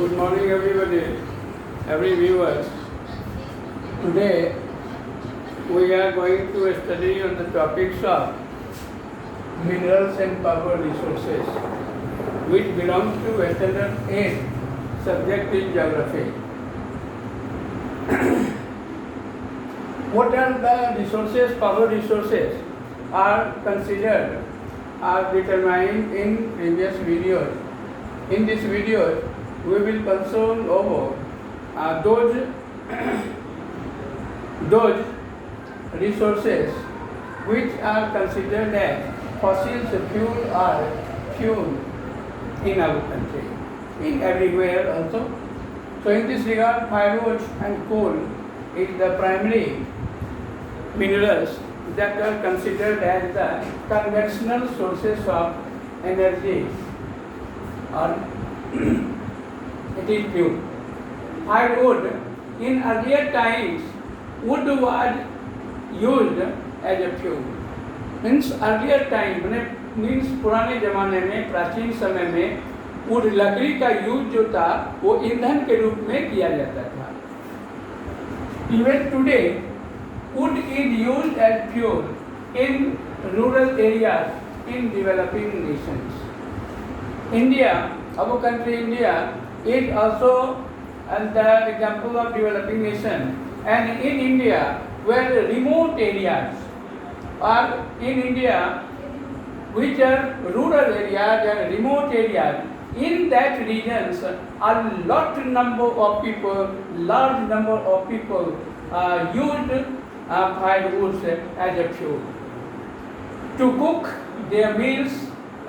Good morning, everybody, every viewer. Today we are going to study on the topics of minerals and power resources, which belongs to standard 8 subject in geography. What are the resources? Power resources are considered, are determined in previous videos. In this video, we will consult over those resources which are considered as fossil fuel or fuel in our country, in everywhere also. So in this regard, firewood and coal is the primary minerals that are considered as the conventional sources of energy, or it is fuel. Firewood, in earlier times, wood was used as a fuel. Means earlier time, means पुराने ज़माने में, प्राचीन समय में would लकड़ी का use जो था वो ईंधन के रूप में किया जाता था. Even today, wood is used as fuel in rural areas in developing nations. India, our country India, is also the example of developing nation. And in India, where remote areas are in India, which are rural areas and remote areas, in that regions, a large number of people used firewood as a fuel to cook their meals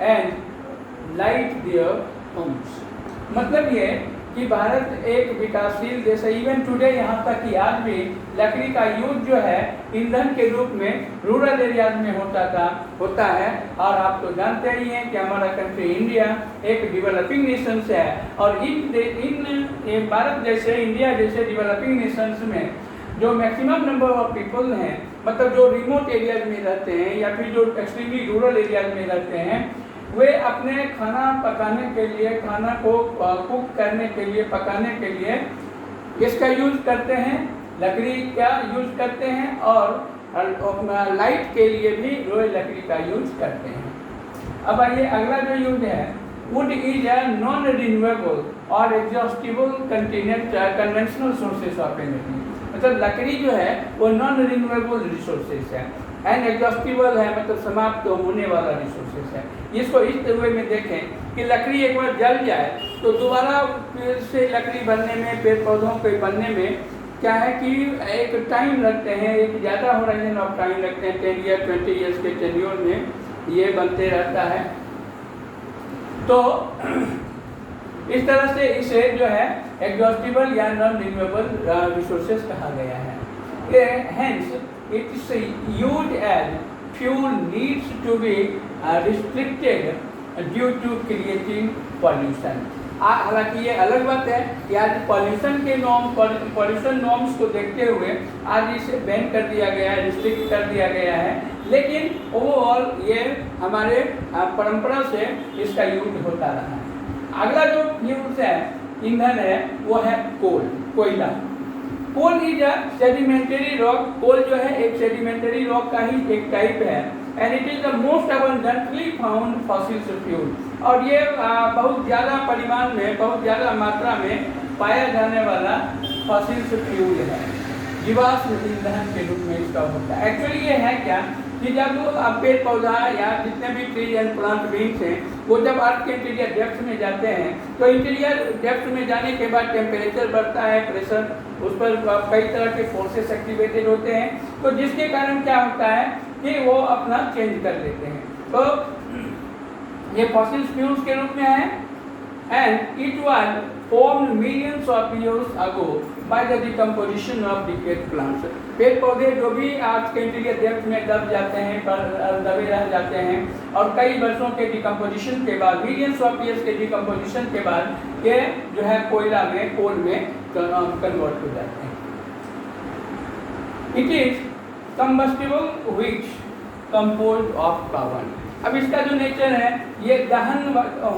and light their homes. मतलब ये कि भारत एक विकासशील देश है. Even today यहाँ तक कि आज भी लकड़ी का यूज जो है ईंधन के रूप में रूरल एरियाज में होता है. और आप तो जानते ही हैं कि हमारा कंट्री इंडिया एक डेवलपिंग नेशंस है. और इन भारत जैसे, इंडिया जैसे डेवलपिंग नेशंस में जो मैक्सिमम नंबर ऑफ पीपल हैं, मतलब जो रिमोट एरियाज में रहते हैं या फिर जो एक्सट्रीमली रूरल एरियाज में रहते हैं, वे अपने खाना पकाने के लिए, खाना को कुक करने के लिए, पकाने के लिए इसका यूज़ करते हैं, लकड़ी का यूज़ करते हैं. और अपना लाइट के लिए भी रोई लकड़ी का यूज़ करते हैं. अब आइए अगला जो यूज है, wood is a non renewable or exhaustible conventional sources of energy. मतलब लकड़ी जो है वो नॉन रिन्यूएबल रिसोर्सेज है, एंड एग्जॉस्टिबल है, मतलब समाप्त होने वाला रिसोर्सेज है. इसको इस तरह में देखें कि लकड़ी एक बार जल जाए तो दोबारा फिर से लकड़ी बनने में, पेड़ पौधों के बनने में क्या है कि एक टाइम लगते हैं, एक ज़्यादा होराइजन ऑफ टाइम लगते हैं. 10 ईयर 20 ईयर्स के टेन्योर में ये बनते रहता है. तो इस तरह से इसे जो है एग्जॉस्टिबल या नॉन रिन्यूएबल रिसोर्सेज कहा गया है. Hence it is used as fuel needs to be restricted due to creating pollution. हालांकि ये अलग बात है कि आज पॉल्यूशन नॉर्म्स को देखते हुए आज इसे बैन कर दिया गया है, रिस्ट्रिक्ट कर दिया गया है. लेकिन ओवरऑल ये हमारे परंपरा से इसका यूज होता रहा है. अगला जो फ्यूल्स है, ईंधन है, वो है कोयला. Coal is a sedimentary rock. Coal जो है एक सेडिमेंटरी रॉक का ही एक टाइप है, and it is the most abundantly found fossil fuel. और ये बहुत ज़्यादा परिमाण में, बहुत ज़्यादा मात्रा में पाया जाने वाला फॉसिल फ्यूल है. जीवाश्म ईंधन के रूप में इसका होता है. एक्चुअली ये है क्या कि जब पेड़ पौधा या जितने भी ट्री एंड प्लांट बीन्स हैं, वो जब अर्थ के इंटीरियर डेप्थ में जाते हैं, तो इंटीरियर डेप्थ में जाने के बाद टेम्परेचर बढ़ता है, प्रेशर, उस पर कई तरह के फोर्सेस एक्टिवेटेड होते हैं. तो जिसके कारण क्या होता है कि वो अपना चेंज कर लेते हैं. तो ये फॉसिल फ्यूल्स के रूप में है, and it was formed millions of years ago by the decomposition of decayed plants. पेड़ पौधे जो भी आज के इंटीरियर डेप्थ में दब जाते हैं, पर दबे रह जाते हैं, और कई वर्षों के डिकम्पोजिशन के बाद, मिलियंस ऑफ ईयर्स के डिकम्पोजिशन के बाद ये जो है कोयला में, कोल में कन्वर्ट हो जाते हैं. It is combustible which composed of carbon. अब इसका जो नेचर है, ये दहन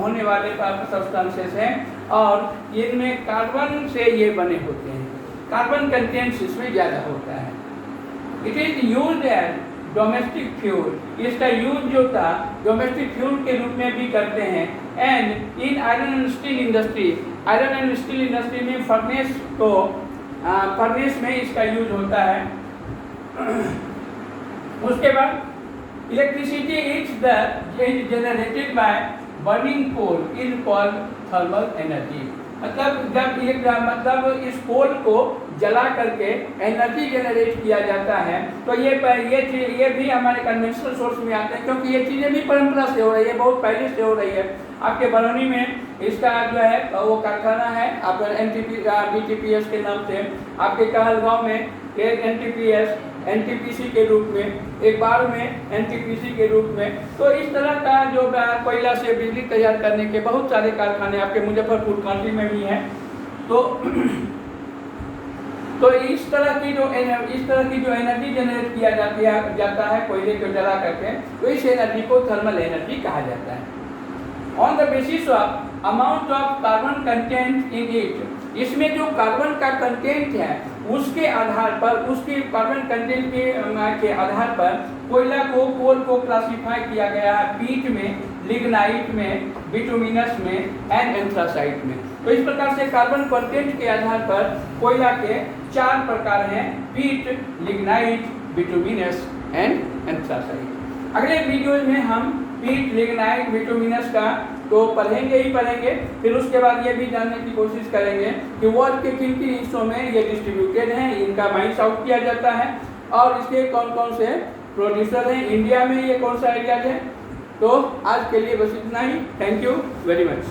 होने वाले सब्सटेंसेस हैं और इनमें कार्बन से ये बने होते हैं, कार्बन कंटेंट्स इसमें ज़्यादा होता है। It is use as domestic fuel, इसका यूज जो था डोमेस्टिक फ्यूल के रूप में भी करते हैं। And in iron and steel industry, iron and steel industry में फर्नेस में इसका यूज होता है। उसके बाद electricity is generated by burning coal is called thermal energy. मतलब इस कोल को जला करके एनर्जी जनरेट किया जाता है। तो ये भी हमारे कन्वेंशनल सोर्स में आते हैं, क्योंकि ये चीज़ें भी परंपरा से हो रही है, बहुत पहले से हो रही है। आपके बरौनी में इसका जो है वो कारखाना है, आप BTPS के नाम से। आपके कहलगांव में एक NTPC के रूप में, एक बार में NTPC के रूप में। तो इस तरह का जो कोयला से बिजली तैयार करने के बहुत सारे कारखाने आपके मुजफ्फरपुर कांटी में भी हैं। तो इस तरह की जो एनर्जी जनरेट किया जाता है कोयले को जला करके, तो इस एनर्जी को थर्मल एनर्जी कहा जाता है। On the basis of amount of carbon content in it, इसमें जो कार्बन का कंटेंट है उसके आधार पर, उसके कार्बन कंटेंट के आधार पर कोल को क्लासिफाई किया गया है पीट में, लिग्नाइट में, बिटुमिनस में एंड एंथ्रासाइट में। तो इस प्रकार से कार्बन कंटेंट के आधार पर कोयला के 4 प्रकार हैं: पीट, लिग्नाइट, बिटुमिनस एंड एंथ्रासाइट। अगले वीडियो में हम पीट, लिग्नाइट, बिटुमिनस का तो पढ़ेंगे ही पढ़ेंगे, फिर उसके बाद ये भी जानने की कोशिश करेंगे कि वर्ल्ड के किन किन हिस्सों में ये डिस्ट्रीब्यूटेड हैं, इनका माइंस आउट किया जाता है और इसके कौन कौन से प्रोड्यूसर हैं, इंडिया में ये कौन सा एरियाज है। तो आज के लिए बस इतना ही। Thank you very much.